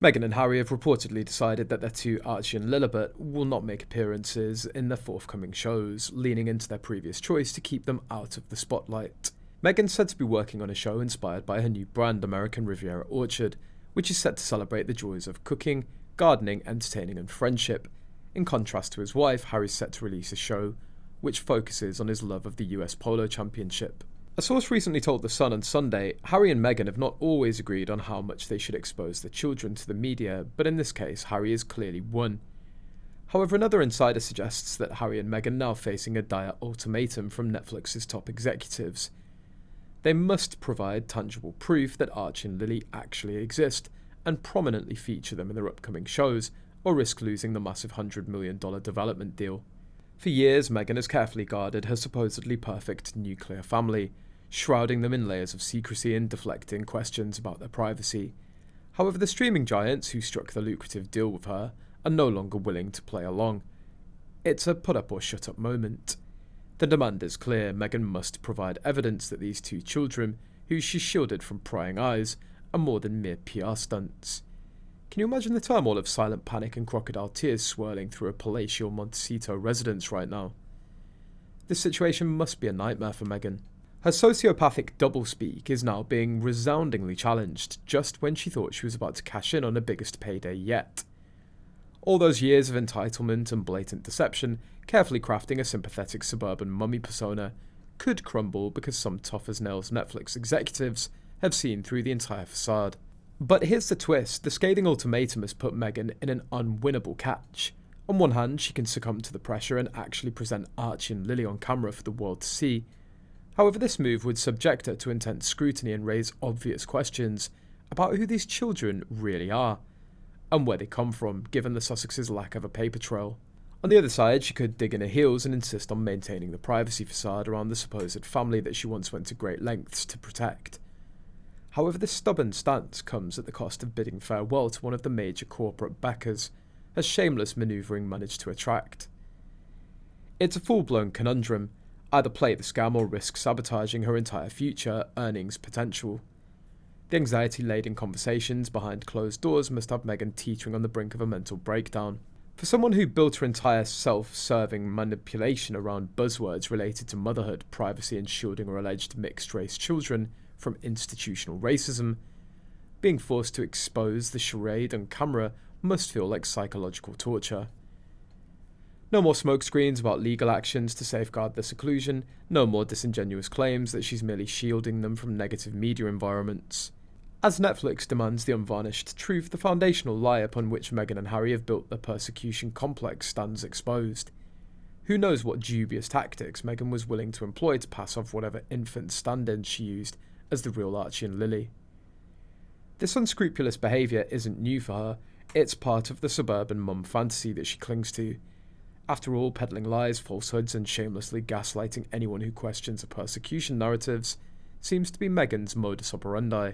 Meghan and Harry have reportedly decided that their two Archie and Lilibet will not make appearances in their forthcoming shows, leaning into their previous choice to keep them out of the spotlight. Meghan's said to be working on a show inspired by her new brand, American Riviera Orchard, which is set to celebrate the joys of cooking, gardening, entertaining and friendship. In contrast to his wife, Harry's set to release a show which focuses on his love of the US Polo Championship. A source recently told The Sun on Sunday, Harry and Meghan have not always agreed on how much they should expose their children to the media, but in this case, Harry is clearly one. However, another insider suggests that Harry and Meghan are now facing a dire ultimatum from Netflix's top executives. They must provide tangible proof that Archie and Lily actually exist, and prominently feature them in their upcoming shows, or risk losing the massive $100 million development deal. For years, Meghan has carefully guarded her supposedly perfect nuclear family, shrouding them in layers of secrecy and deflecting questions about their privacy. However, the streaming giants who struck the lucrative deal with her are no longer willing to play along. It's a put up or shut up moment. The demand is clear. Meghan must provide evidence that these two children, who she shielded from prying eyes, are more than mere PR stunts. Can you imagine the turmoil of silent panic and crocodile tears swirling through a palatial Montecito residence right now? This situation must be a nightmare for Meghan. Her sociopathic doublespeak is now being resoundingly challenged just when she thought she was about to cash in on her biggest payday yet. All those years of entitlement and blatant deception, carefully crafting a sympathetic suburban mummy persona, could crumble because some tough-as-nails Netflix executives have seen through the entire facade. But here's the twist: the scathing ultimatum has put Meghan in an unwinnable catch. On one hand, she can succumb to the pressure and actually present Archie and Lily on camera for the world to see. However, this move would subject her to intense scrutiny and raise obvious questions about who these children really are, and where they come from, given the Sussexes' lack of a paper trail. On the other side, she could dig in her heels and insist on maintaining the privacy facade around the supposed family that she once went to great lengths to protect. However, this stubborn stance comes at the cost of bidding farewell to one of the major corporate backers, her shameless manoeuvring managed to attract. It's a full-blown conundrum: either play the scam or risk sabotaging her entire future earnings potential. The anxiety-laden conversations behind closed doors must have Meghan teetering on the brink of a mental breakdown. For someone who built her entire self-serving manipulation around buzzwords related to motherhood, privacy and shielding her alleged mixed-race children from institutional racism, being forced to expose the charade on camera must feel like psychological torture. No more smokescreens about legal actions to safeguard their seclusion, no more disingenuous claims that she's merely shielding them from negative media environments. As Netflix demands the unvarnished truth, the foundational lie upon which Meghan and Harry have built their persecution complex stands exposed. Who knows what dubious tactics Meghan was willing to employ to pass off whatever infant stand-ins she used as the real Archie and Lily. This unscrupulous behaviour isn't new for her, it's part of the suburban mum fantasy that she clings to. After all, peddling lies, falsehoods and shamelessly gaslighting anyone who questions her persecution narratives seems to be Meghan's modus operandi.